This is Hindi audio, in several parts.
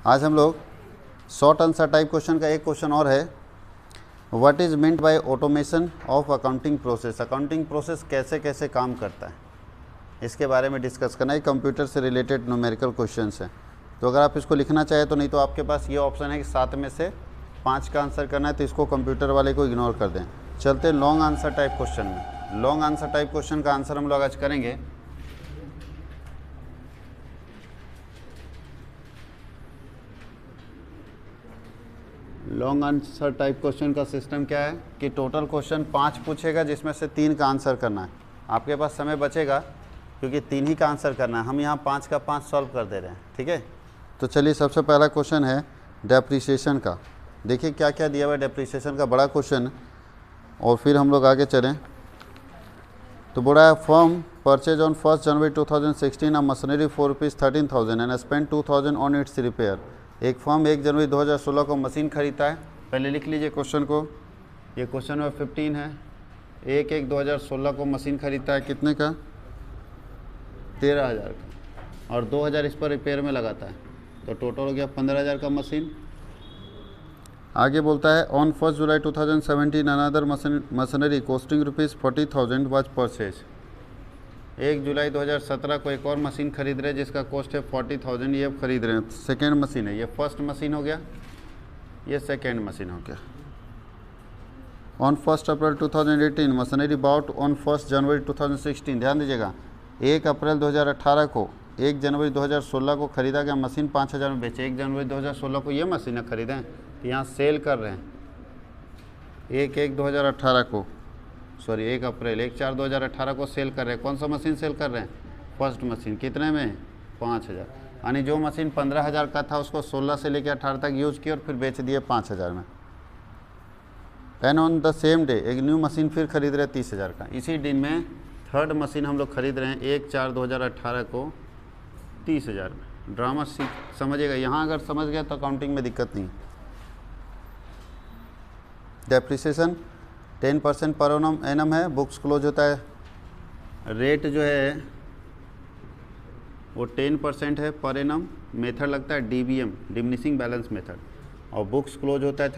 आज हम लोग शॉर्ट आंसर टाइप क्वेश्चन का एक क्वेश्चन और है, what is meant by automation of accounting process. Accounting process कैसे कैसे काम करता है, इसके बारे में डिस्कस करना है। कंप्यूटर से रिलेटेड न्यूमेरिकल क्वेश्चंस हैं, तो अगर आप इसको लिखना चाहें तो, नहीं तो आपके पास ये ऑप्शन है कि 7 में से 5 का आंसर करना है, तो इसको कंप्यूटर वाले को इग्नोर कर दें। चलते लॉन्ग आंसर टाइप क्वेश्चन में। लॉन्ग आंसर टाइप क्वेश्चन का आंसर हम लोग आज करेंगे। लॉन्ग आंसर टाइप क्वेश्चन का सिस्टम क्या है कि टोटल क्वेश्चन 5 पूछेगा, जिसमें से 3 का आंसर करना है। आपके पास समय बचेगा क्योंकि 3 ही का आंसर करना है। हम यहाँ 5 का 5 सॉल्व कर दे रहे हैं, ठीक है। तो चलिए, सबसे पहला क्वेश्चन है डेप्रिसिएशन का। देखिए क्या क्या दिया हुआ है डेप्रिसिएशन का, बड़ा क्वेश्चन। और फिर हम लोग आगे चलें तो बोला है, फर्म परचेज ऑन 1 जनवरी 2016 अ machinery for ₹13,000 and spend 2,000 on it's repair. एक फर्म 1 जनवरी 2016 को मशीन खरीदता है। पहले लिख लीजिए क्वेश्चन को, ये क्वेश्चन नंबर 15 है। 1/1/2016 को मशीन खरीदता है, कितने का? 13,000 का, और 2,000 इस पर रिपेयर में लगाता है, तो टोटल हो गया 15,000 का मशीन। आगे बोलता है, on 1 July 2017 another machinery costing ₹40,000 was purchase. 1 जुलाई 2017 को एक और मशीन खरीद रहे हैं जिसका कॉस्ट है 40,000, ये अब खरीद रहे हैं। सेकेंड मशीन है, ये फर्स्ट मशीन हो गया, ये सेकेंड मशीन हो गया। On 1 April 2018 machinery bought on 1 जनवरी 2016। ध्यान दीजिएगा, 1 अप्रैल 2018 को 1 जनवरी 2016 को खरीदा गया मशीन 5,000 में बेचे। 1 जनवरी 2016 को ये मशीनें खरीदें, तो यहाँ सेल कर रहे हैं 1/1/2018 को, सॉरी 1 अप्रैल 1/4/2018 को सेल कर रहे हैं। कौन सा मशीन सेल कर रहे हैं? First machine. कितने में? 5,000। यानी जो मशीन 15,000 का था उसको 16 से लेकर 18 तक यूज़ किया और फिर बेच दिए 5,000 में। And on the same day एक न्यू मशीन फिर खरीद रहे 30,000 का। इसी दिन में थर्ड मशीन हम लोग खरीद रहे हैं 1/4/2018 को 30,000 में। ड्रामा समझिएगा, यहाँ अगर समझ गया तो अकाउंटिंग में दिक्कत नहीं। डेप्रिसिएशन 10% पर एनम है। बुक्स क्लोज होता है, रेट जो है वो 10% है पर एनम। मेथड लगता है DBM, डिमिनिशिंग बैलेंस मेथड। और बुक्स क्लोज होता है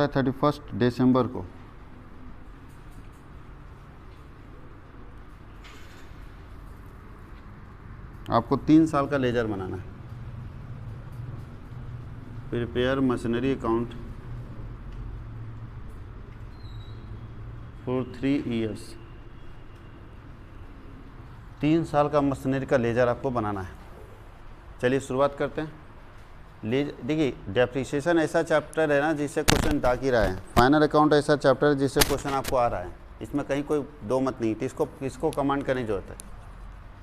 31 दिसंबर को। आपको 3 साल का लेजर बनाना है। Prepare machinery account for 3 years. 3 साल का मशीनरी का लेजर आपको बनाना है। चलिए शुरुआत करते हैं। देखिए, डेप्रिसिएशन ऐसा चैप्टर है ना जिससे क्वेश्चन डाक ही रहा है। फाइनल अकाउंट ऐसा चैप्टर है जिससे क्वेश्चन आपको आ रहा है, इसमें कहीं कोई दो मत नहीं थी। इसको कमांड करने की जरूरत है।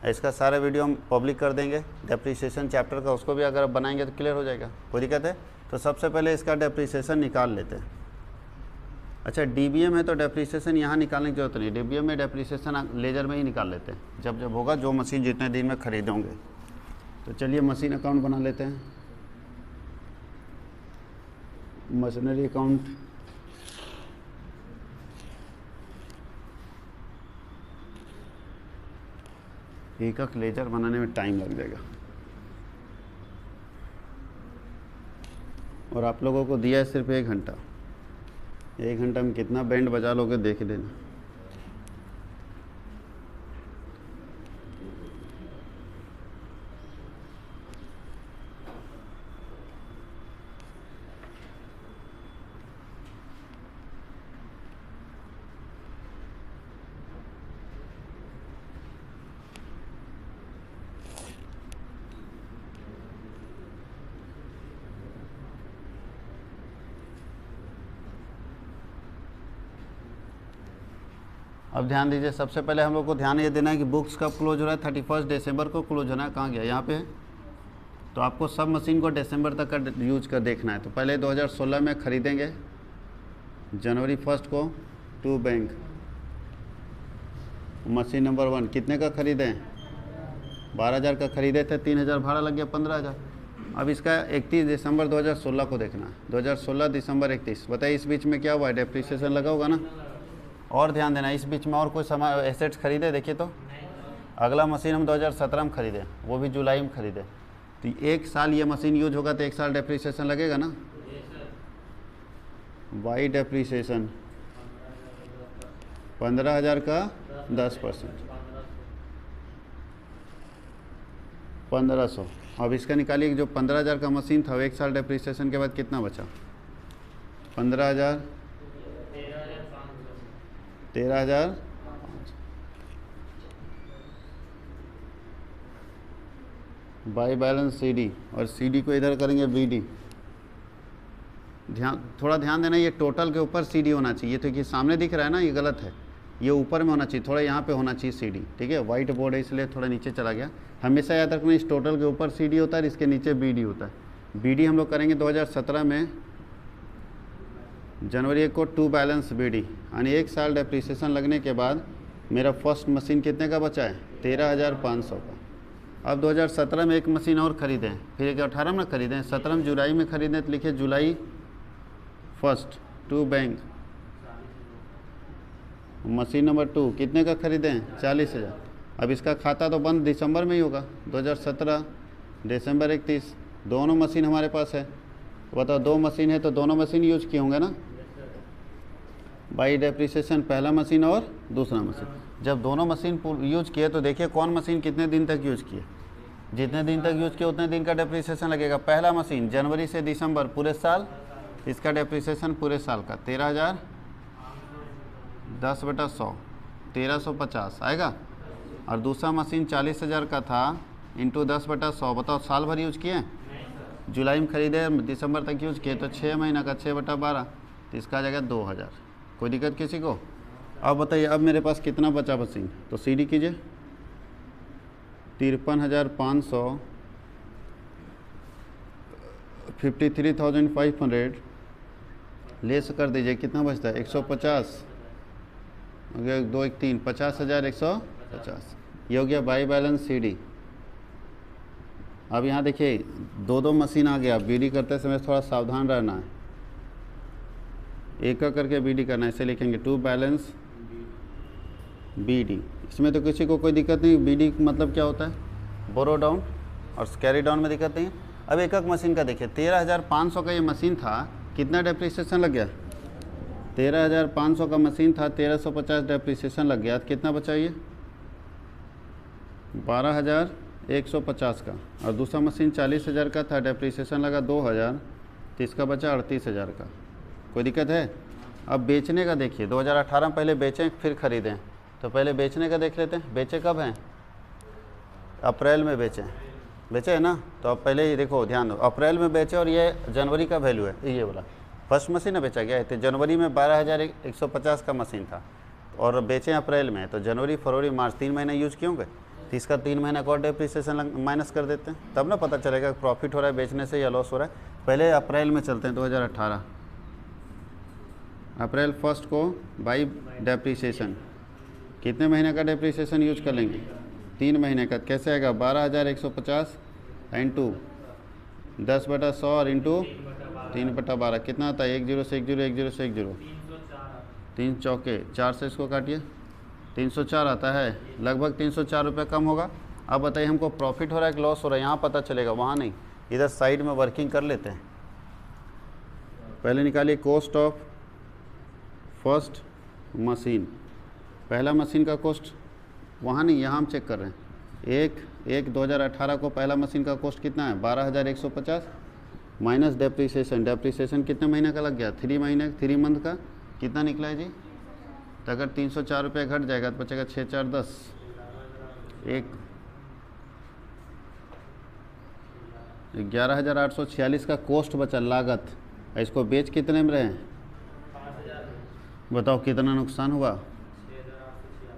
इसका सारा वीडियो हम पब्लिक कर देंगे डेप्रिसिएशन चैप्टर का, उसको भी अगर आप बनाएंगे तो क्लियर हो जाएगा, कोई दिक्कत है। तो सबसे पहले इसका डेप्रिसिएशन निकाल लेते हैं। अच्छा, DBM है तो डेप्रिसिएशन यहाँ निकालने की जरूरत नहीं। DBM में डेप्रिसिएशन लेजर में ही निकाल लेते हैं जब जब होगा, जो मशीन जितने दिन में खरीदोगे। तो चलिए मशीन अकाउंट बना लेते हैं। मशीनरी अकाउंट एक लेजर बनाने में टाइम लग जाएगा, और आप लोगों को दिया है सिर्फ 1 घंटा। 1 घंटा में कितना बैंड बजा लोगे देख लेना। अब ध्यान दीजिए, सबसे पहले हम लोग को ध्यान ये देना है कि बुक्स कब क्लोज हो रहा है? 31 दिसंबर को क्लोज होना है। कहाँ गया? यहाँ पे है। तो आपको सब मशीन को दिसंबर तक का यूज कर देखना है। तो पहले 2016 में खरीदेंगे, जनवरी 1 को टू बैंक मशीन नंबर 1 कितने का खरीदें? 12,000 का खरीदे थे, 3,000 भाड़ा लग गया, 15,000। अब इसका 31 दिसंबर 2016 को देखना है। 2016 दिसंबर 31, बताइए इस बीच में क्या हुआ है? डेप्रिसिएशन लगा होगा ना। और ध्यान देना, इस बीच में और कोई सामान एसेट्स खरीदे? देखिए तो अगला मशीन हम 2017 में खरीदे, वो भी जुलाई में खरीदे, तो 1 साल ये मशीन यूज होगा तो 1 साल डेप्रिसिएशन लगेगा ना। वाई डेप्रिसिएशन 15,000 का 10%, 1500। अब इसका निकालिए जो 15,000 का मशीन था वो 1 साल डेप्रिसिएशन के बाद कितना बचा, 15,000, 13,000। बाई बैलेंस CD, और CD को इधर करेंगे BD। थोड़ा ध्यान देना, ये टोटल के ऊपर CD होना चाहिए, तो कि सामने दिख रहा है ना, ये गलत है, ये ऊपर में होना चाहिए, थोड़ा यहाँ पे होना चाहिए CD, ठीक है। वाइट बोर्ड है इसलिए थोड़ा नीचे चला गया। हमेशा याद रखना इस टोटल के ऊपर CD होता है, इसके नीचे BD होता है। BD हम लोग करेंगे 2017 में जनवरी 1 को टू बैलेंस BD, यानी 1 साल डेप्रिसिएशन लगने के बाद मेरा फर्स्ट मशीन कितने का बचा है, 13,500 का। अब 2017 में एक मशीन और ख़रीदें, फिर 18 में खरीदें, 17 में जुलाई में ख़रीदें, तो लिखिए जुलाई 1 टू बैंक मशीन नंबर 2 कितने का खरीदें, 40,000। अब इसका खाता तो बंद दिसंबर में ही होगा, 2017 दिसंबर 31, दोनों मशीन हमारे पास है। बताओ 2 मशीन है तो दोनों मशीन यूज किए होंगे ना, बाई डेप्रिसिएशन पहला मशीन और दूसरा मशीन। जब दोनों मशीन यूज किए तो देखिए कौन मशीन कितने दिन तक यूज किए, जितने दिन तक यूज किए उतने दिन का डेप्रिसिएशन लगेगा। पहला मशीन जनवरी से दिसंबर पूरे साल, इसका डेप्रिसिएशन पूरे साल का 13,000, 10/100 1350 आएगा। और दूसरा मशीन 40,000 का था, इंटू 10/100, बताओ साल भर यूज किए, जुलाई में खरीदे दिसंबर तक यूज किए तो 6 महीना का 6/12, तो इसका आ जाएगा 2,000। कोई दिक्कत किसी को? अब बताइए अब मेरे पास कितना बचा मशीन, तो CD कीजिए 53,500, 53,500 लेस कर दीजिए, कितना बचता है 150, 2 1 3 50,150, ये हो गया बाई बैलेंस CD। अब यहाँ देखिए 2 मशीन आ गया, BD करते समय थोड़ा सावधान रहना है, एक करके BD करना है, इसे लिखेंगे टू बैलेंस BD। इसमें तो किसी को कोई दिक्कत नहीं, BD मतलब क्या होता है, बोरो डाउन और कैरी डाउन में दिक्कत नहीं है। अब एक मशीन का देखिए 13,500 का ये मशीन था, कितना डेप्रिसिएशन लग गया, 13,500 का मशीन था, 1,350 डेप्रिसिएशन लग गया, तो कितना बचा ये 12,150 का। और दूसरा मशीन 40,000 का था, डेप्रिसिएशन लगा 2,000, तो इसका बचा 38,000 का। कोई दिक्कत है? अब बेचने का देखिए 2018 पहले बेचें फिर ख़रीदें, तो पहले बेचने का देख लेते हैं। बेचे कब हैं, अप्रैल में बेचे है ना, तो अब पहले ही देखो ध्यान दो, अप्रैल में बेचे और ये जनवरी का वैल्यू है, ये वाला फर्स्ट मशीन है बेचा गया है, तो जनवरी में 12,150 का मशीन था और बेचें अप्रैल में, तो जनवरी फरवरी मार्च 3 महीने यूज किए होंगे, तो इसका 3 महीना का और डेप्रिसिएशन माइनस कर देते हैं, तब ना पता चलेगा प्रॉफिट हो रहा है बेचने से या लॉस हो रहा है। पहले अप्रैल में चलते हैं 2018, अप्रैल 1 को बाई डेप्रिसिएशन कितने महीने का डेप्रिसिएशन यूज कर लेंगे, 3 महीने का। कैसे आएगा 12,150 इंटू 10/100 और इंटू 3/12 कितना आता है, 10 से 10 10 से 10 3 चौके 4 से इसको काटिए, 304 आता है, लगभग 304 रुपये कम होगा। अब बताइए हमको प्रॉफिट हो रहा है कि लॉस हो रहा है, यहाँ पता चलेगा, वहाँ नहीं, इधर साइड में वर्किंग कर लेते हैं। पहले निकालिए कॉस्ट ऑफ फर्स्ट मशीन, पहला मशीन का कॉस्ट, वहाँ नहीं यहाँ हम चेक कर रहे हैं। 1/1/2018 को पहला मशीन का कॉस्ट कितना है 12,150 माइनस डेप्रिसिएशन कितने महीने का लग गया, 3 मंथ का, कितना निकला है जी, तो अगर 304 रुपये घट जाएगा तो बचेगा 6 4 10, 11,846 का कॉस्ट बचा, लागत। इसको बेच कितने में रहे, बताओ कितना नुकसान हुआ,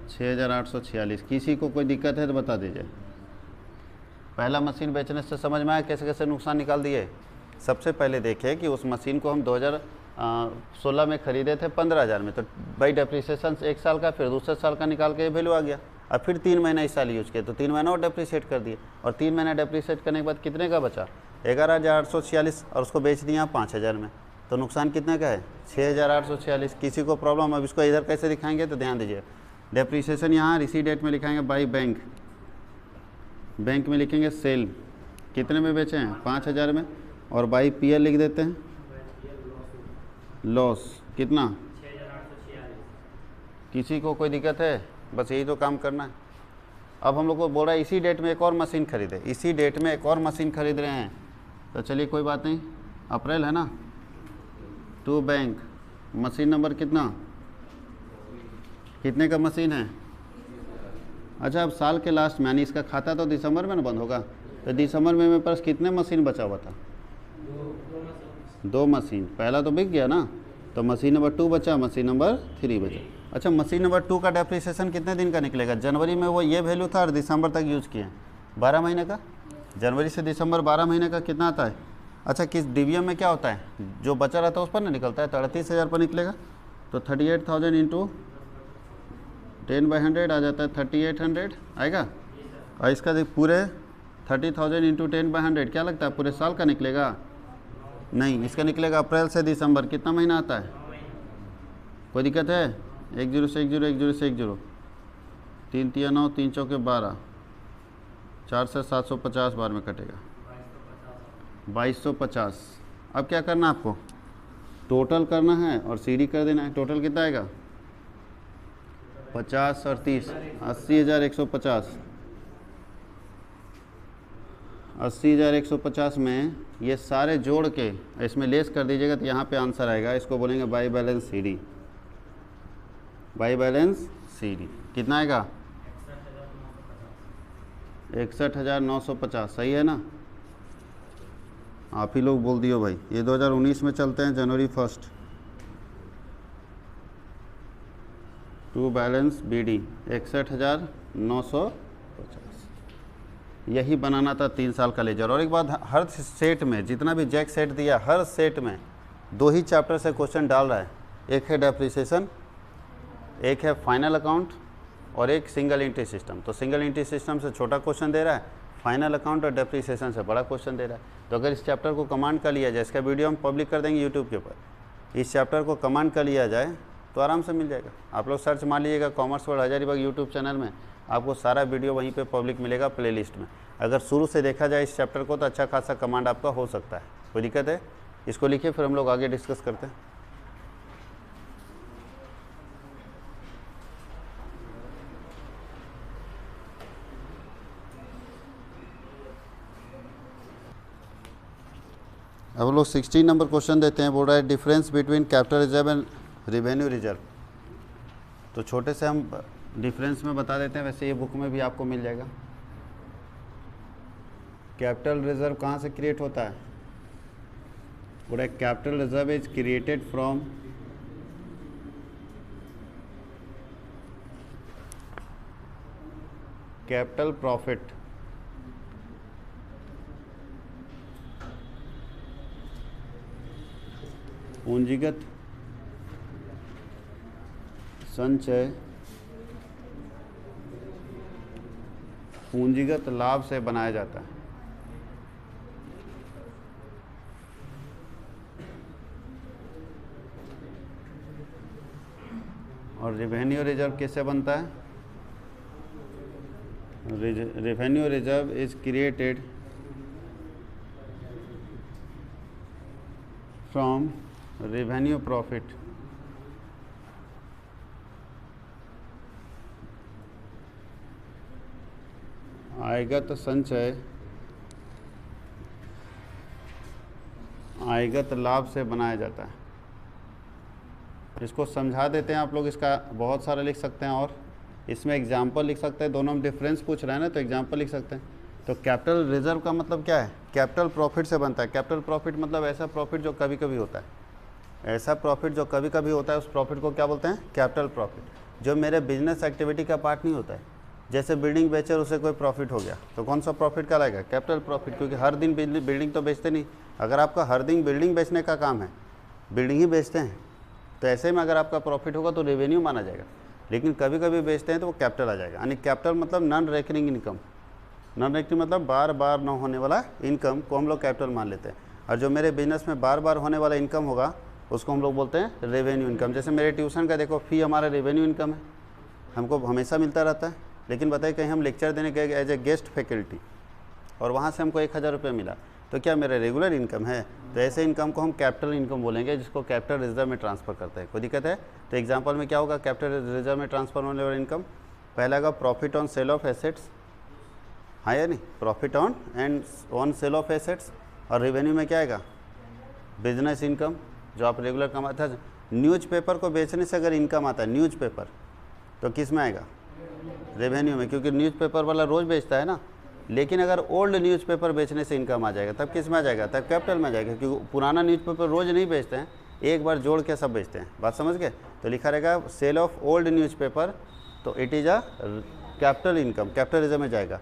6,846। किसी को कोई दिक्कत है तो बता दीजिए। पहला मशीन बेचने से समझ में आया कैसे कैसे नुकसान निकाल दिए। सबसे पहले देखें कि उस मशीन को हम 2016 में ख़रीदे थे 15,000 में, तो बाई डेप्रिसिएशन 1 साल का, फिर दूसरे साल का निकाल के ये वैल्यू आ गया। अब फिर 3 महीना इस साल यूज़ किए तो 3 महीना और डेप्रिसिएट कर दिए, और 3 महीना डेप्रिसिएट करने के बाद कितने का बचा 11,846, और उसको बेच दिया 5,000 में, तो नुकसान कितने का है 6,846। किसी को प्रॉब्लम, अब इसको इधर कैसे दिखाएंगे तो ध्यान दीजिए, डेप्रिसिएशन यहाँ रिसीट डेट में लिखाएंगे बाई बैंक, बैंक में लिखेंगे सेल, कितने में बेचे हैं 5,000 में, और बाई पीएल लिख देते हैं लॉस कितना, किसी को कोई दिक्कत है, बस यही तो काम करना है। अब हम लोग को बोल रहा है इसी डेट में एक और मशीन खरीदे, इसी डेट में एक और मशीन खरीद रहे हैं, तो चलिए कोई बात नहीं, अप्रैल है ना, टू बैंक, मशीन नंबर कितना, कितने का मशीन है। अच्छा अब साल के लास्ट में यानी इसका खाता तो दिसंबर में ना बंद होगा, तो दिसंबर में मेरे पास कितने मशीन बचा हुआ था, 2 मशीन, पहला तो बिक गया ना, तो मशीन नंबर 2 बचा, मशीन नंबर 3 बचा। अच्छा मशीन नंबर 2 का डेप्रिसिएशन कितने दिन का निकलेगा, जनवरी में वो ये वैल्यू था और दिसंबर तक यूज़ किए, 12 महीने का, जनवरी से दिसंबर 12 महीने का कितना आता है। अच्छा किस डिवीएम में क्या होता है, जो बचा रहता है उस पर ना निकलता है, तो 38,000 पर निकलेगा, तो 38,000 इंटू 10/100 आ जाता है 3800 आएगा। और इसका पूरे 30,000 इंटू 10/100 क्या लगता है पूरे साल का निकलेगा, नहीं, इसका निकलेगा अप्रैल से दिसंबर, कितना महीना आता है, कोई दिक्कत है, 10 से 10, 10 से 10, 3 3 9, 3 चौके 12, 4 से 750 बार में कटेगा 2250। अब क्या करना है आपको, टोटल करना है और सीडी कर देना है, टोटल कितना आएगा 50 और 30, 80,150, 80,150 में ये सारे जोड़ के इसमें लेस कर दीजिएगा तो यहाँ पे आंसर आएगा, इसको बोलेंगे by balance CD, by balance CD कितना आएगा 61,950, सही है ना, आप ही लोग बोल दियो भाई। ये 2019 में चलते हैं, जनवरी 1 टू बैलेंस बीडी 61,950, यही बनाना था 3 साल का लेजर। और एक बात, हर सेट में जितना भी जैक सेट दिया, हर सेट में 2 ही चैप्टर से क्वेश्चन डाल रहा है, एक है डेप्रिसिएशन, एक है फाइनल अकाउंट, और एक सिंगल एंट्री सिस्टम। तो सिंगल एंट्री सिस्टम से छोटा क्वेश्चन दे रहा है, फाइनल अकाउंट और डेप्रिसिएशन से बड़ा क्वेश्चन दे रहा है। तो अगर इस चैप्टर को कमांड कर लिया जाए, इसका वीडियो हम पब्लिक कर देंगे यूट्यूब के ऊपर, इस चैप्टर को कमांड कर लिया जाए तो आराम से मिल जाएगा। आप लोग सर्च मार लीजिएगा commerce world Hazaribagh YouTube channel में, आपको सारा वीडियो वहीं पे पब्लिक मिलेगा प्लेलिस्ट में। अगर शुरू से देखा जाए इस चैप्टर को तो अच्छा खासा कमांड आपका हो सकता है, कोई दिक्कत है, इसको लिखिए फिर हम लोग आगे डिस्कस करते हैं। अब लोग 16 नंबर क्वेश्चन देते हैं, बोल रहा है difference between capital reserve and revenue reserve. तो छोटे से हम डिफरेंस में बता देते हैं, वैसे ये बुक में भी आपको मिल जाएगा। कैपिटल रिजर्व कहाँ से क्रिएट होता है, बोल रहा है capital reserve is created from capital profit, पूंजीगत संचय पूंजीगत लाभ से बनाया जाता है। और रेवेन्यू रिजर्व कैसे बनता है, revenue reserve is created from revenue profit, आयगत संचय आयगत लाभ से बनाया जाता है। इसको समझा देते हैं आप लोग, इसका बहुत सारा लिख सकते हैं और इसमें एग्जाम्पल लिख सकते हैं, दोनों में डिफरेंस पूछ रहे हैं ना तो एग्जाम्पल लिख सकते हैं। तो कैपिटल रिजर्व का मतलब क्या है, कैपिटल प्रॉफिट से बनता है। कैपिटल प्रॉफिट मतलब ऐसा प्रॉफिट जो कभी कभी होता है, ऐसा प्रॉफिट जो कभी कभी होता है उस प्रॉफिट को क्या बोलते हैं, कैपिटल प्रॉफिट, जो मेरे बिजनेस एक्टिविटी का पार्ट नहीं होता है। जैसे बिल्डिंग बेचे और उसे कोई प्रॉफिट हो गया तो कौन सा प्रॉफिट कहलाएगा, कैपिटल प्रॉफिट, क्योंकि हर दिन बिल्डिंग तो बेचते नहीं। अगर आपका हर दिन बिल्डिंग बेचने का काम है, बिल्डिंग ही बेचते हैं, तो ऐसे में अगर आपका प्रॉफिट होगा तो रेवेन्यू माना जाएगा। लेकिन कभी कभी बेचते हैं तो वो कैपिटल आ जाएगा। यानी कैपिटल मतलब non recurring income, non recurring मतलब बार बार न होने वाला इनकम को हम लोग कैपिटल मान लेते हैं। और जो मेरे बिजनेस में बार बार होने वाला इनकम होगा उसको हम लोग बोलते हैं रेवेन्यू इनकम। जैसे मेरे ट्यूशन का देखो फी हमारा रेवेन्यू इनकम है, हमको हमेशा मिलता रहता है। लेकिन बताइए कहीं हम लेक्चर देने गए एज ए गेस्ट फैकल्टी और वहाँ से हमको 1000 रुपये मिला, तो क्या मेरा रेगुलर इनकम है? तो ऐसे इनकम को हम कैपिटल इनकम बोलेंगे, जिसको कैपिटल रिजर्व में ट्रांसफ़र करते हैं। कोई दिक्कत है? तो एग्जांपल में क्या होगा कैपिटल रिजर्व में ट्रांसफर होने वाला इनकम? पहला का profit on sale of assets, हाँ या नहीं, profit on sale of assets. और रेवेन्यू में क्या आएगा? बिजनेस इनकम, जो आप रेगुलर कमाते हैं। न्यूज़पेपर को बेचने से अगर इनकम आता है न्यूज़पेपर, तो किस में आएगा? रेवेन्यू में, क्योंकि न्यूज़पेपर वाला रोज़ बेचता है ना। लेकिन अगर ओल्ड न्यूज़पेपर बेचने से इनकम आ जाएगा, तब किस में आ जाएगा? तब कैपिटल में आ जाएगा, क्योंकि पुराना न्यूज़पेपर रोज़ नहीं बेचते हैं, एक बार जोड़ के सब बेचते हैं। बात समझ गए? तो लिखा रहेगा सेल ऑफ ओल्ड न्यूज़पेपर, तो it is a capital income, capital reserve में जाएगा।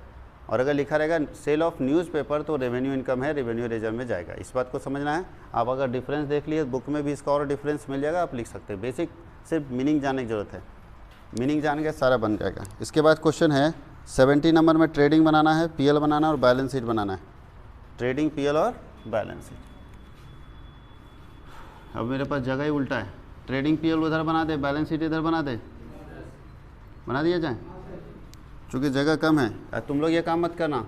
और अगर लिखा रहेगा सेल ऑफ न्यूज़पेपर, तो रेवेन्यू इनकम है, रेवेन्यू रिजर्व में जाएगा। इस बात को समझना है। आप अगर डिफरेंस देख लिए बुक में भी इसका और डिफरेंस मिल जाएगा, आप लिख सकते हैं। बेसिक सिर्फ मीनिंग जानने की ज़रूरत है, मीनिंग जान के सारा बन जाएगा। इसके बाद क्वेश्चन है 70 नंबर में ट्रेडिंग बनाना है, पीएल बनाना है और बैलेंस शीट बनाना है। ट्रेडिंग, पीएल और बैलेंस शीट। अब मेरे पास जगह ही उल्टा है, ट्रेडिंग पीएल उधर बना दे, बैलेंस शीट इधर बना दे, बना दिया जाए, चूँकि जगह कम है। तुम लोग ये काम मत करना,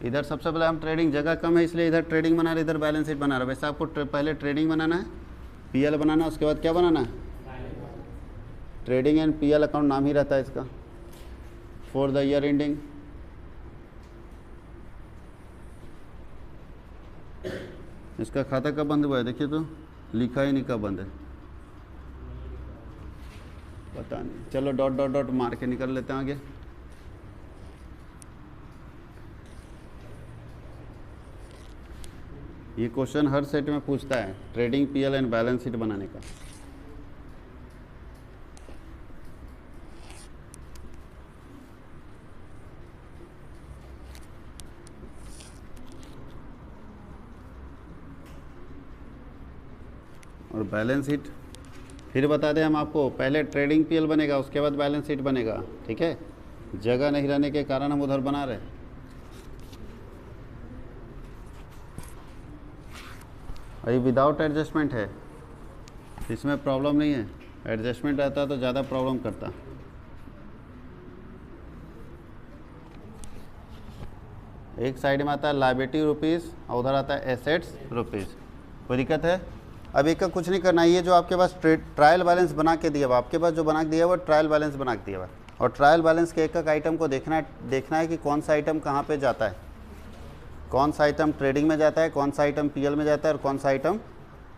इधर सबसे पहले हम ट्रेडिंग, जगह कम है इसलिए इधर ट्रेडिंग बना रहे, इधर बैलेंस शीट बना रहे। वैसे आपको पहले ट्रेडिंग बनाना है, पीएल बनाना है, उसके बाद क्या बनाना है? ट्रेडिंग एंड पीएल अकाउंट नाम ही रहता है इसका, फॉर द ईयर एंडिंग। इसका खाता कब बंद हुआ है? देखिए तो लिखा ही नहीं कब बंद है, पता नहीं। चलो डॉट डॉट डॉट मार के निकल लेते हैं आगे। ये क्वेश्चन हर सेट में पूछता है, trading, PL and balance sheet बनाने का। और बैलेंस शीट फिर बता दें हम आपको, पहले ट्रेडिंग पीएल बनेगा, उसके बाद बैलेंस शीट बनेगा, ठीक है। जगह नहीं रहने के कारण हम उधर बना रहे हैं। अभी विदाउट एडजस्टमेंट है, इसमें प्रॉब्लम नहीं है। एडजस्टमेंट रहता तो ज़्यादा प्रॉब्लम करता। एक साइड में आता है लायबिलिटी रुपीज़ और उधर आता है एसेट्स रुपीज़। कोई दिक्कत है? अब एक का कुछ नहीं करना है, ये जो आपके पास ट्रायल बैलेंस बना के दिया हुआ, आपके पास जो बना के दिया हुआ ट्रायल बैलेंस बना के दिया हुआ, और ट्रायल बैलेंस के एक आइटम को देखना है कि कौन सा आइटम कहाँ पे जाता है, कौन सा आइटम ट्रेडिंग में जाता है, कौन सा आइटम पीएल में जाता है और कौन सा आइटम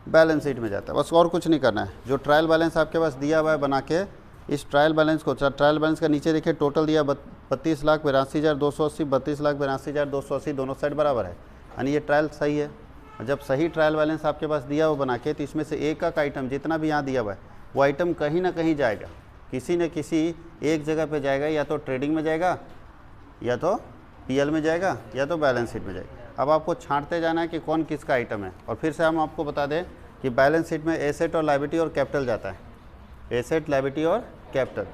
बैलेंस शीट में जाता है। बस और कुछ नहीं करना है। जो ट्रायल बैलेंस आपके पास दिया हुआ है बना के, इस ट्रायल बैलेंस को, ट्रायल बैलेंस का नीचे देखिए टोटल दिया 32,82,280, 32,82,280 दोनों साइड बराबर है, यानी ये ट्रायल सही है। जब सही ट्रायल बैलेंस आपके पास दिया हुआ बना के, तो इसमें से एक आइटम जितना भी यहाँ दिया हुआ है वो आइटम कहीं ना कहीं जाएगा, किसी न किसी एक जगह पे जाएगा, या तो ट्रेडिंग में जाएगा, या तो पीएल में जाएगा, या तो बैलेंस शीट में जाएगा। अब आपको छांटते जाना है कि कौन किसका आइटम है। और फिर से हम आपको बता दें कि बैलेंस शीट में एसेट और लायबिलिटी और कैपिटल जाता है, एसेट, लायबिलिटी और कैपिटल।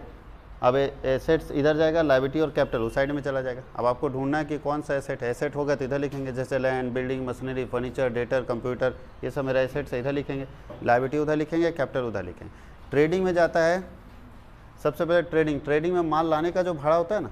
अब एसेट्स इधर जाएगा, लायबिलिटी और कैपिटल उस साइड में चला जाएगा। अब आपको ढूंढना है कि कौन सा एसेट है। एसेट होगा तो इधर लिखेंगे, जैसे land, building, machinery, furniture, debtor, computer, ये सब मेरा एसेट्स है, इधर लिखेंगे। लायबिलिटी उधर लिखेंगे, कैपिटल उधर लिखेंगे। ट्रेडिंग में जाता है सबसे पहले ट्रेडिंग में माल लाने का जो भाड़ा होता है ना,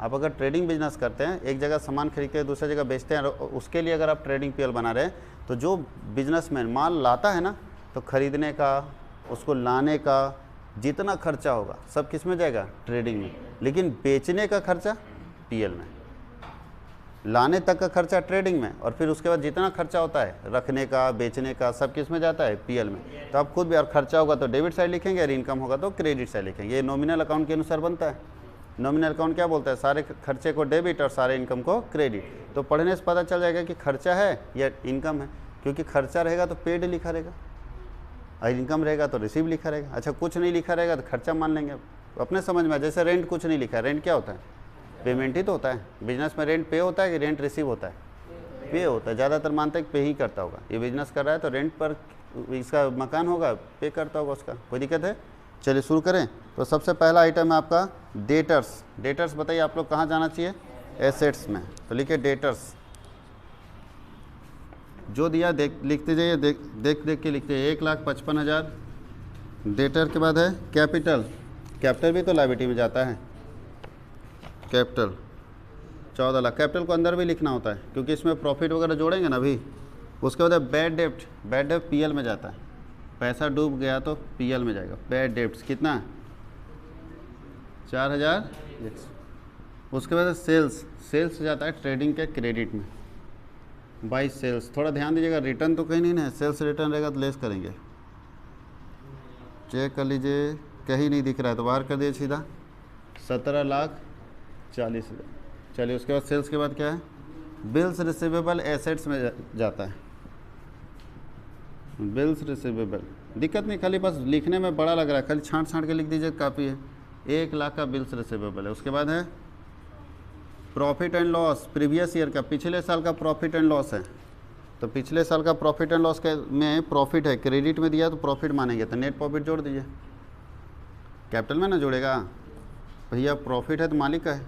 आप अगर ट्रेडिंग बिजनेस करते हैं, एक जगह सामान खरीद के दूसरी जगह बेचते हैं, उसके लिए अगर आप ट्रेडिंग पीएल बना रहे हैं, तो जो बिजनेसमैन माल लाता है ना, तो खरीदने का, उसको लाने का जितना खर्चा होगा सब किस में जाएगा? ट्रेडिंग में। लेकिन बेचने का खर्चा पीएल में, लाने तक का खर्चा ट्रेडिंग में, और फिर उसके बाद जितना खर्चा होता है रखने का, बेचने का, सब किस में जाता है? पीएल में। तो आप खुद भी, और खर्चा होगा तो डेबिट साइड लिखेंगे, और इनकम होगा तो क्रेडिट साइड लिखेंगे। ये नॉमिनल अकाउंट के अनुसार बनता है। नॉमिनल अकाउंट क्या बोलता है? सारे खर्चे को डेबिट और सारे इनकम को क्रेडिट। तो पढ़ने से पता चल जाएगा कि खर्चा है या इनकम है, क्योंकि खर्चा रहेगा तो पेड लिखा रहेगा, और इनकम रहेगा तो रिसीव लिखा रहेगा। अच्छा, कुछ नहीं लिखा रहेगा तो खर्चा मान लेंगे अपने समझ में। जैसे रेंट कुछ नहीं लिखा है, रेंट क्या होता है? पेमेंट ही तो होता है। बिजनेस में रेंट पे होता है कि रेंट रिसीव होता है? पे होता है। ज़्यादातर मानते हैं कि पे ही करता होगा। ये बिजनेस कर रहा है तो रेंट पर इसका मकान होगा, पे करता होगा उसका। कोई दिक्कत है? चलिए शुरू करें। तो सबसे पहला आइटम है आपका डेटर्स। डेटर्स बताइए आप लोग कहाँ जाना चाहिए? एसेट्स में। तो लिखिए डेटर्स, जो दिया लिखते जाइए, देख के लिखते हैं। 1,55,000 डेटर के बाद है कैपिटल। कैपिटल भी तो लायबिलिटी में जाता है, कैपिटल 14 लाख। कैपिटल को अंदर भी लिखना होता है क्योंकि इसमें प्रॉफिट वगैरह जोड़ेंगे ना अभी। उसके बाद बैड डेप्ट, बैड डेप्ट पीएल में जाता है, पैसा डूब गया तो पीएल में जाएगा। बैड डेप्ट कितना है 4000। उसके बाद सेल्स, सेल्स जाता है ट्रेडिंग के क्रेडिट में, बाई सेल्स। थोड़ा ध्यान दीजिएगा, रिटर्न तो कहीं नहीं है, सेल्स रिटर्न रहेगा तो लेस करेंगे। चेक कर लीजिए, कहीं नहीं दिख रहा है तो बाहर कर दिए सीधा 17,40,000। चलिए उसके बाद सेल्स के बाद क्या है, बिल्स रिसीवेबल एसेट्स में जाता है। बिल्स रिसीवेबल दिक्कत नहीं, खाली बस लिखने में बड़ा लग रहा है, खाली छांट छांट के लिख दीजिए, काफ़ी है। 1 लाख का बिल्स रिसीवेबल है। उसके बाद है profit and loss, previous year का, पिछले साल का प्रॉफिट एंड लॉस है। तो पिछले साल का प्रॉफिट एंड लॉस के में प्रॉफिट है, क्रेडिट में दिया तो प्रॉफिट मानेंगे, तो नेट प्रॉफिट जोड़ दीजिए। कैपिटल में ना जोड़ेगा भैया, प्रॉफिट है तो मालिक का है।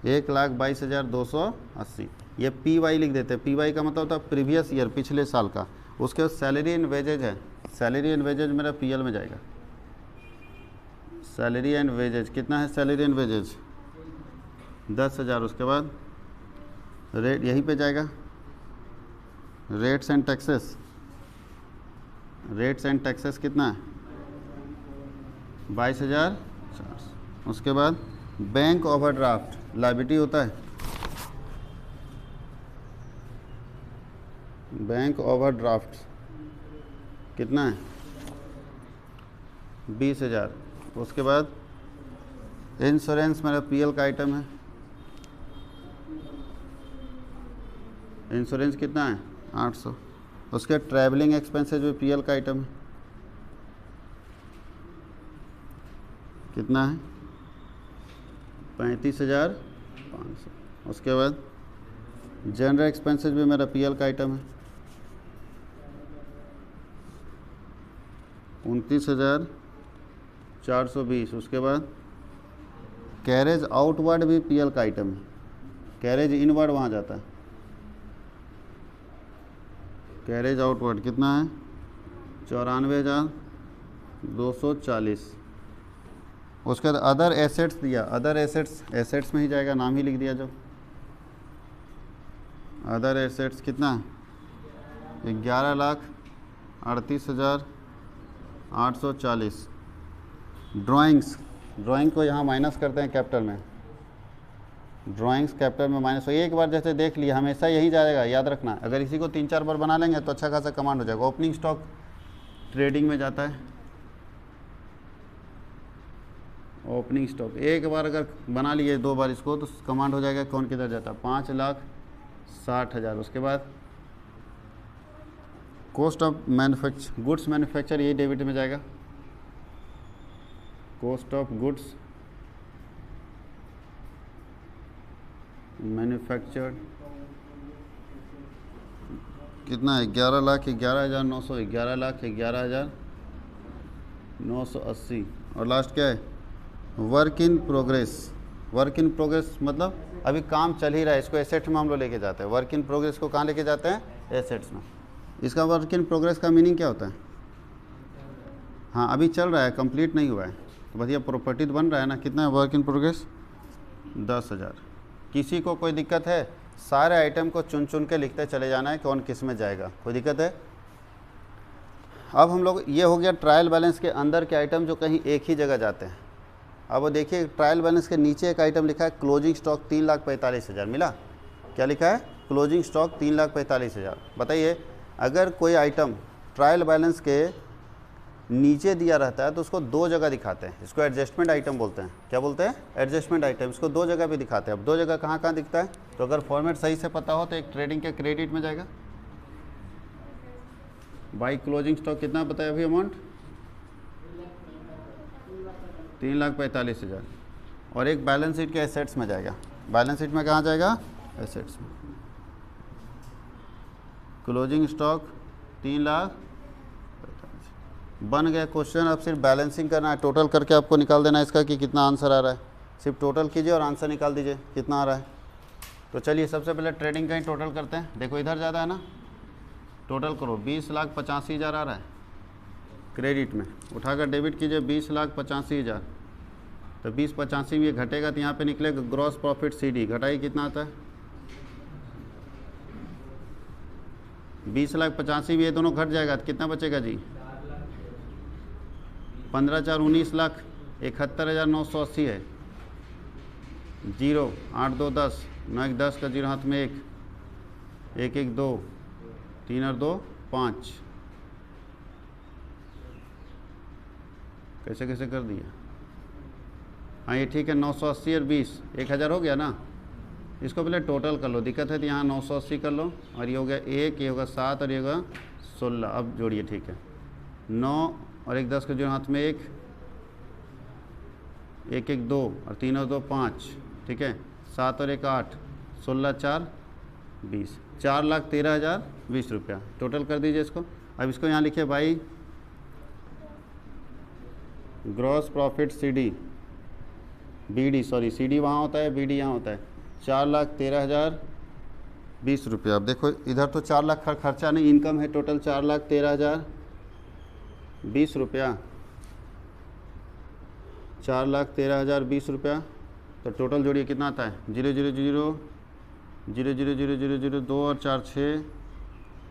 1,22,280, ये पी वाई लिख देते हैं। पी वाई का मतलब होता है प्रीवियस ईयर, पिछले साल का। उसके बाद सैलरी एंड वेजेज है, सैलरी एंड वेजेज मेरा पीएल में जाएगा। सैलरी एंड वेजेज कितना है, सैलरी एंड वेजेज 10,000। उसके बाद रेट यहीं पे जाएगा, rates and taxes, rates and taxes कितना है 22,400। उसके बाद बैंक ओवरड्राफ्ट लायबिलिटी होता है, बैंक ओवरड्राफ्ट कितना है 20,000। उसके बाद इंश्योरेंस मेरा पीएल का आइटम है, इंश्योरेंस कितना है 800। उसके ट्रैवलिंग एक्सपेंसेस भी पीएल का आइटम है, कितना है 35,500। उसके बाद जनरल एक्सपेंसेस भी मेरा पीएल का आइटम है 29,420। उसके बाद कैरेज आउटवर्ड भी पीएल का आइटम है, कैरेज इनवर्ड वहाँ जाता है। कैरेज आउटवर्ड कितना है 94,240। उसके बाद अदर एसेट्स दिया, अदर एसेट्स, एसेट्स में ही जाएगा, नाम ही लिख दिया जो। अदर एसेट्स कितना है 11,38,840। ड्राइंग्स, ड्राइंग को यहाँ माइनस करते हैं कैपिटल में, ड्राइंग्स कैपिटल में माइनस हो। एक बार जैसे देख लिया, हमेशा यही जाएगा, याद रखना। अगर इसी को 3-4 बार बना लेंगे तो अच्छा खासा कमांड हो जाएगा। ओपनिंग स्टॉक ट्रेडिंग में जाता है, ओपनिंग स्टॉक एक बार अगर बना लिए 2 बार इसको तो कमांड हो जाएगा कौन किधर जाता है 5,60,000। उसके बाद cost of manufacture, goods manufacture, यही डेबिट में जाएगा। कॉस्ट ऑफ गुड्स मैन्युफैक्चर्ड कितना है 11,11,900, 11,11,980। और लास्ट क्या है work in progress. Work in progress मतलब अभी काम चल ही रहा है, इसको एसेट में हम लोग लेके जाते हैं। वर्क इन प्रोग्रेस को कहाँ लेके जाते हैं, एसेट्स में। इसका वर्क इन प्रोग्रेस का मीनिंग क्या होता है, हाँ अभी चल रहा है, कंप्लीट नहीं हुआ है, तो भैया प्रॉपर्टी तो बन रहा है ना। कितना है वर्क इन प्रोग्रेस 10,000। किसी को कोई दिक्कत है, सारे आइटम को चुन चुन के लिखते चले जाना है कौन किस में जाएगा, कोई दिक्कत है। अब हम लोग, ये हो गया ट्रायल बैलेंस के अंदर के आइटम जो कहीं एक ही जगह जाते हैं। अब वो देखिए ट्रायल बैलेंस के नीचे एक आइटम लिखा है क्लोजिंग स्टॉक 3,45,000 मिला। क्या लिखा है क्लोजिंग स्टॉक 3,45,000। बताइए अगर कोई आइटम ट्रायल बैलेंस के नीचे दिया रहता है तो उसको 2 जगह दिखाते हैं, इसको एडजस्टमेंट आइटम बोलते हैं। क्या बोलते हैं एडजस्टमेंट आइटम, इसको 2 जगह पे दिखाते हैं। अब 2 जगह कहाँ कहाँ दिखता है, तो अगर फॉर्मेट सही से पता हो तो एक ट्रेडिंग के क्रेडिट में जाएगा। बाई क्लोजिंग स्टॉक कितना बताया अभी अमाउंट 3,45,000। और एक बैलेंस शीट के एसेट्स में जाएगा। बैलेंस शीट में कहाँ जाएगा, एसेट्स में। क्लोजिंग स्टॉक 3,45,000 बन गया क्वेश्चन। अब सिर्फ बैलेंसिंग करना है, टोटल करके आपको निकाल देना है इसका कि कितना आंसर आ रहा है। सिर्फ टोटल कीजिए और आंसर निकाल दीजिए कितना आ रहा है। तो चलिए सबसे पहले ट्रेडिंग का ही टोटल करते हैं। देखो इधर ज़्यादा है ना, टोटल करो 20,85,000 आ रहा है क्रेडिट में, उठाकर डेबिट कीजिए 20,85,000। तो 2085 में ये घटेगा तो यहाँ पे निकलेगा ग्रॉस प्रॉफिट CD, घटाई कितना आता है 20,85,000 में ये दोनों घट जाएगा तो कितना बचेगा जी 15,4 19 लाख 71,980 है। 0 8 2 10 9 1 10 का 0 हाथ में 1 1 1 2 3 और 2 5, कैसे कैसे कर दिया। हाँ ये ठीक है 980 और 20 1000 हो गया ना। इसको पहले टोटल कर लो, दिक्कत है तो यहाँ 980 कर लो और ये हो गया 1, ये होगा 7 और ये होगा 16। अब जोड़िए, ठीक है 9 और 1 10 का जो हाथ में 1 1 1 2 और 3 और 2 5, ठीक है 7 और 1 8 16 4 20, 4,13,020 रुपया टोटल कर दीजिए इसको। अब इसको यहाँ लिखिए भाई gross profit CD BD, sorry CD वहाँ होता है BD यहाँ होता है, 4,13,020 रुपया। अब देखो इधर तो 4 लाख खर्चा नहीं, इनकम है टोटल 4,13,020 रुपया, 4,13,020 रुपया। तो टोटल जोड़िए कितना आता है 0 0 0 0 0 0 0 0 2 और 4 6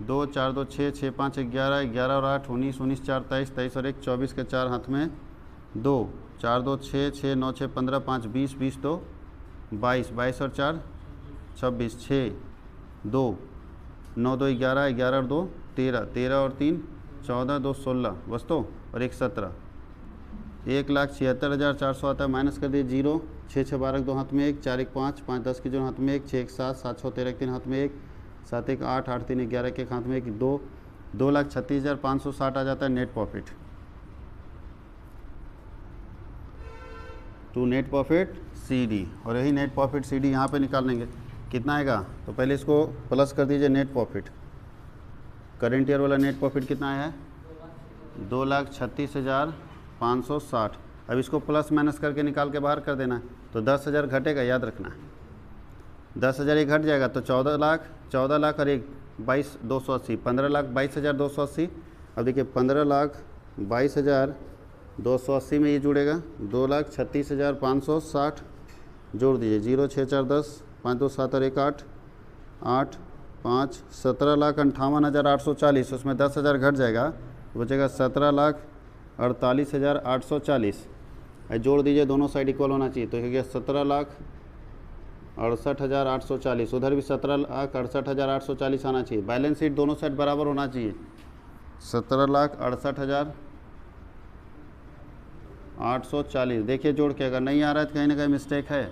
2 4 2 6 6 5 11 11 और 8 19 19 4 23 23 और 1 24 के 4 हाथ में 2 4 2 6 6 9 6 15 5 20 20 2 22 22 और 4 26 6 2 9 2 11 11 और 2 13 13 और 3 14 2 16 बस तो और 1 17, 1,76,400 आता है। माइनस कर दिए 0 6 6 12 2 हाथ में 1 4 1 5 5 10 के जो हाथ में 1 6 1 7 7 6 13 3 हाथ में 1 7 1 8 8 3 11 के हाथ में 1 2 2,36,560 आ जाता है net profit to net profit CD। और यही नेट प्रॉफिट CD यहाँ पे निकाल लेंगे कितना आएगा। तो पहले इसको प्लस कर दीजिए नेट प्रॉफिट, करेंट ईयर वाला नेट प्रॉफिट कितना आया है 2,36,560। अब इसको प्लस माइनस करके निकाल के बाहर कर देना है तो 10,000 घटेगा, याद रखना है 10,000 ये घट जाएगा तो 14 लाख और 1 22,280 15,22,280। अब देखिए 15,22,280 में ये जुड़ेगा 2,36,560 जोड़ दीजिए 0 6 4 10 5 2 7 और 1 8 8 5 17,58,840, उसमें 10,000 घट जाएगा बचेगा 17,48,840। जोड़ दीजिए दोनों साइड इक्वल होना चाहिए तो क्या 17,68,840, उधर भी 17,68,840 आना चाहिए। बैलेंस शीट दोनों साइड बराबर होना चाहिए, 17,68,840। देखिए जोड़ के अगर नहीं आ रहा है तो कहीं ना कहीं मिस्टेक है,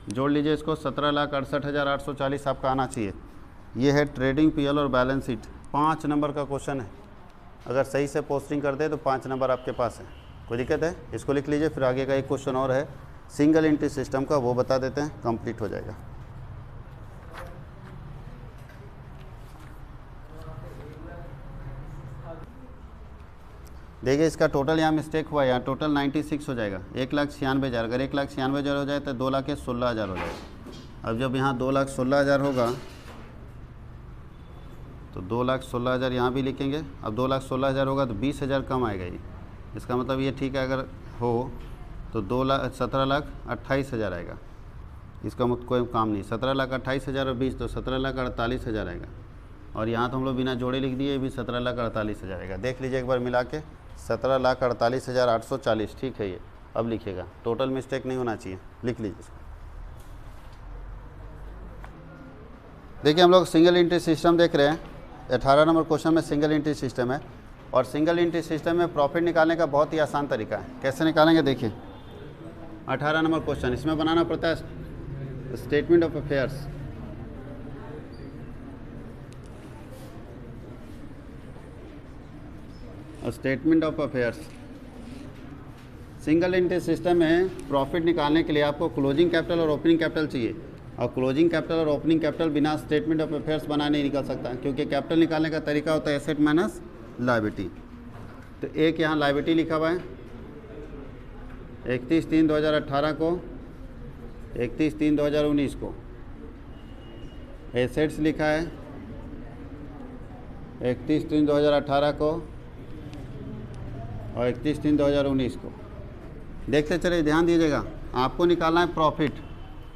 जोड़ लीजिए इसको 17,68,840 आपका आना चाहिए। ये है ट्रेडिंग PL और बैलेंस शीट, 5 नंबर का क्वेश्चन है। अगर सही से पोस्टिंग कर दे तो 5 नंबर आपके पास है। कोई दिक्कत है इसको लिख लीजिए। फिर आगे का एक क्वेश्चन और है सिंगल एंट्री सिस्टम का, वो बता देते हैं, कंप्लीट हो जाएगा। देखिए इसका टोटल यहाँ मिस्टेक हुआ है, यहाँ टोटल 96 हो जाएगा, 1,96,000। अगर 1,96,000 हो जाए तो 2,16,000 हो जाएगा। अब जब यहाँ 2,16,000 होगा तो 2,16,000 यहाँ भी लिखेंगे। अब 2,16,000 होगा तो 20,000 कम आएगा ये, इसका मतलब ये ठीक है अगर हो तो 17,28,000 आएगा। इसका मतलब कोई काम नहीं, 17,28,000 और 20 तो 17,48,000 आएगा। और यहाँ तो हम लोग बिना जोड़े लिख दिए, भी 17,48,000 आएगा। देख लीजिए एक बार मिला के 17,48,840, ठीक है ये। अब लिखिएगा, टोटल मिस्टेक नहीं होना चाहिए, लिख लीजिए इसको। देखिए हम लोग सिंगल एंट्री सिस्टम देख रहे हैं, 18 नंबर क्वेश्चन में सिंगल एंट्री सिस्टम है। और सिंगल एंट्री सिस्टम में प्रॉफिट निकालने का बहुत ही आसान तरीका है। कैसे निकालेंगे देखिए, 18 नंबर क्वेश्चन, इसमें बनाना पड़ता है statement of affairs. Statement of affairs single entry system में प्रॉफिट निकालने के लिए आपको क्लोजिंग कैपिटल और ओपनिंग कैपिटल चाहिए। और क्लोजिंग कैपिटल और ओपनिंग कैपिटल बिना स्टेटमेंट ऑफ अफेयर्स बनाए नहीं निकल सकता, क्योंकि कैपिटल निकालने का तरीका होता है एसेट माइनस लायबिलिटी। तो एक यहाँ लायबिलिटी लिखा हुआ है 31/3/2018 को, 31/3/2019 को। एसेट्स लिखा है 31/3/2018 को और 31/3/2019 को। देखते चलिए, ध्यान दीजिएगा, आपको निकालना है प्रॉफिट,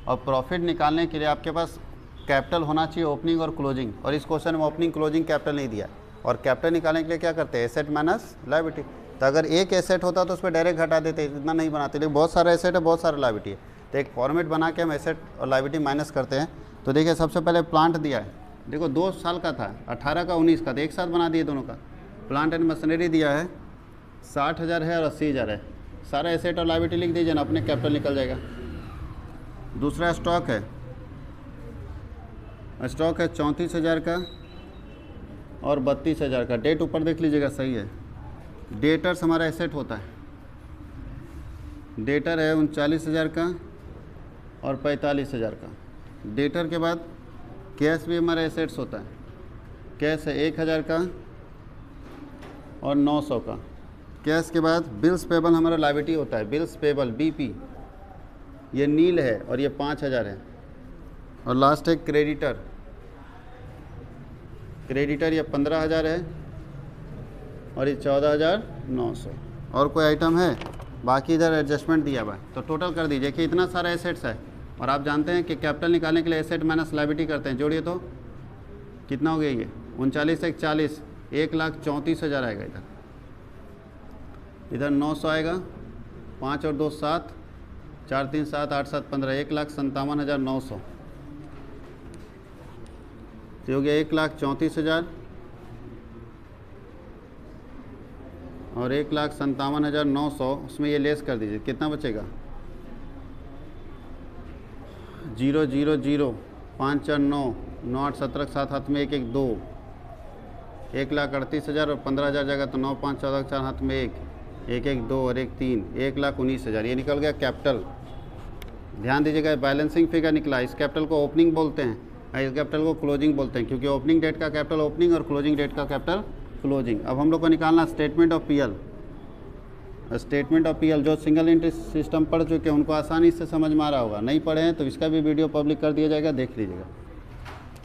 और प्रॉफिट निकालने के लिए आपके पास कैपिटल होना चाहिए, ओपनिंग और क्लोजिंग, और इस क्वेश्चन में ओपनिंग क्लोजिंग कैपिटल नहीं दिया। और कैपिटल निकालने के लिए क्या करते हैं, एसेट माइनस लायबिलिटी। तो अगर एक एसेट होता तो उस पर डायरेक्ट घटा देते, इतना नहीं बनाते, लेकिन बहुत सारा एसेट है, बहुत सारा लायबिलिटी है, तो एक फॉर्मेट बना के हम एसेट और लायबिलिटी माइनस करते हैं। तो देखिए सबसे पहले प्लांट दिया है, देखो 2 साल का था, 18 का 19 का, तो एक साथ बना दिए दोनों का। प्लांट एंड मशीनरी दिया है 60,000 है और 80,000 है, सारा एसेट और लायबिलिटी लिख दीजिए ना, अपने कैपिटल निकल जाएगा। दूसरा स्टॉक है, स्टॉक है 34,000 का और 32,000 का। डेट ऊपर देख लीजिएगा, सही है। डेटर्स हमारा एसेट होता है, डेटर है 39,000 का और 45,000 का। डेटर के बाद कैश भी हमारा एसेट्स होता है, कैश है 1,000 का और 900 का। कैश के बाद बिल्स पेबल हमारा लायबिलिटी होता है, बिल्स पेबल बीपी, ये नील है और ये 5,000 है। और लास्ट है क्रेडिटर, क्रेडिटर ये 15,000 है और ये 14,900। और कोई आइटम है, बाकी इधर एडजस्टमेंट दिया हुआ है। तो टोटल कर दीजिए कि इतना सारा एसेट्स है, और आप जानते हैं कि कैपिटल निकालने के लिए एसेट माइनस लायबिलिटी करते हैं, जोड़िए तो कितना हो गया ये 39 से 40, 1,34,000 आएगा। इधर 900 आएगा, 5 और 2 7, 4 3 7 8 7 15, 1,57,900। तो हो गया 1,34,000 और 1,57,900, उसमें ये लेस कर दीजिए, कितना बचेगा 0 0 0 5 4 9 9 8 17 7 हाथ में 1 1 2, 1,38,000 और 15,000 जाएगा तो 9 5 14 4 हाथ में 1 1 1 2 और 1 3, 1,19,000। ये निकल गया कैपिटल। ध्यान दीजिएगा, बैलेंसिंग फिगर निकला। इस कैपिटल को ओपनिंग बोलते हैं, इस कैपिटल को क्लोजिंग बोलते हैं, क्योंकि ओपनिंग डेट का कैपिटल ओपनिंग और क्लोजिंग डेट का कैपिटल क्लोजिंग। अब हम लोग को निकालना statement of PL. Statement of PL जो सिंगल एंट्री सिस्टम पढ़ चुके हैं उनको आसानी से समझ में आ रहा होगा, नहीं पढ़े हैं तो इसका भी वीडियो पब्लिक कर दिया जाएगा, देख लीजिएगा।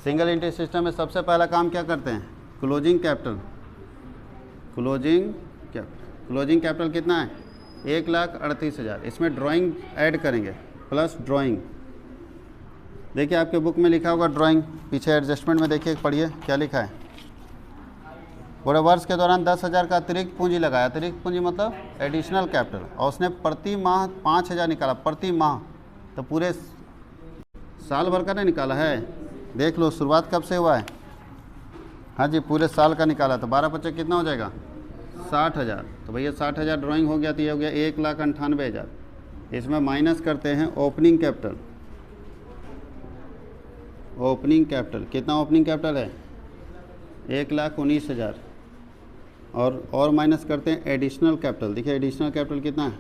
सिंगल एंट्री सिस्टम में सबसे पहला काम क्या करते हैं, क्लोजिंग कैपिटल। क्लोजिंग कैपिटल कितना है 1,38,000। इसमें ड्राइंग ऐड करेंगे, प्लस ड्राइंग। देखिए आपके बुक में लिखा होगा ड्राइंग, पीछे एडजस्टमेंट में देखिए, पढ़िए क्या लिखा है। पूरे वर्ष के दौरान 10,000 का अतिरिक्त पूंजी लगाया। अतिरिक्त पूंजी मतलब एडिशनल कैपिटल, और उसने प्रति माह 5,000 निकाला प्रति माह। तो पूरे साल भर का नहीं निकाला है, देख लो शुरुआत कब से हुआ है। हाँ जी, पूरे साल का निकाला, तो 12 पच्चीस कितना हो जाएगा 60,000। तो भैया 60,000 ड्राइंग हो गया, तो ये हो गया 1,98,000। इसमें माइनस करते हैं ओपनिंग कैपिटल। ओपनिंग कैपिटल कितना, ओपनिंग कैपिटल है 1,19,000। और माइनस करते हैं एडिशनल कैपिटल। देखिए एडिशनल कैपिटल कितना है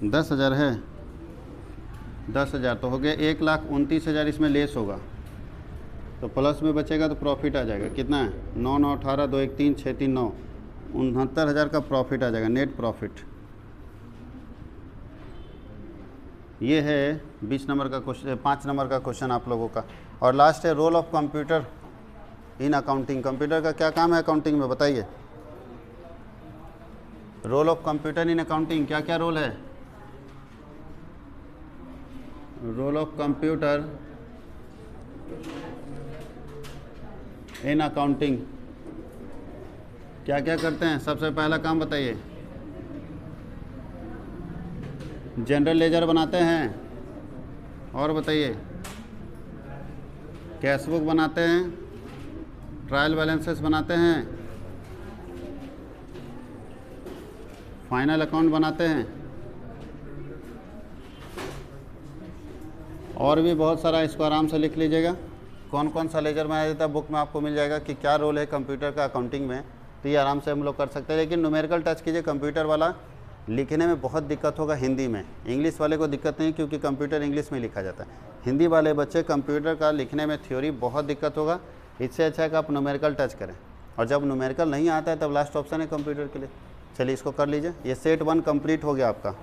10,000 है, 10,000 तो हो गया 1,29,000। इसमें लेस होगा तो प्लस में बचेगा, तो प्रॉफिट आ जाएगा कितना है 9 9 18 2 1 3 6 3 9, 69,000 का प्रॉफिट आ जाएगा, नेट प्रॉफिट। ये है 20 नंबर का क्वेश्चन, 5 नंबर का क्वेश्चन आप लोगों का। और लास्ट है role of computer in accounting. Computer का क्या काम है अकाउंटिंग में, बताइए। Role of computer in accounting, क्या क्या रोल है। Role of computer in accounting क्या क्या करते हैं। सबसे पहला काम बताइए, जनरल लेजर बनाते हैं, और बताइए कैश बुक बनाते हैं, ट्रायल बैलेंसेस बनाते हैं, फाइनल अकाउंट बनाते हैं, और भी बहुत सारा। इसको आराम से लिख लीजिएगा कौन कौन सा लेजर बनाया जाता है, बुक में आपको मिल जाएगा कि क्या रोल है कंप्यूटर का अकाउंटिंग में। तो ये आराम से हम लोग कर सकते हैं, लेकिन न्यूमेरिकल टच कीजिए। कंप्यूटर वाला लिखने में बहुत दिक्कत होगा हिंदी में, इंग्लिश वाले को दिक्कत नहीं क्योंकि कंप्यूटर इंग्लिश में लिखा जाता है। हिंदी वाले बच्चे कंप्यूटर का लिखने में थ्योरी बहुत दिक्कत होगा, इससे अच्छा है कि आप न्यूमेरिकल टच करें। और जब न्यूमेरिकल नहीं आता है तब लास्ट ऑप्शन है कंप्यूटर के लिए। चलिए इसको कर लीजिए। ये सेट 1 कंप्लीट हो गया आपका।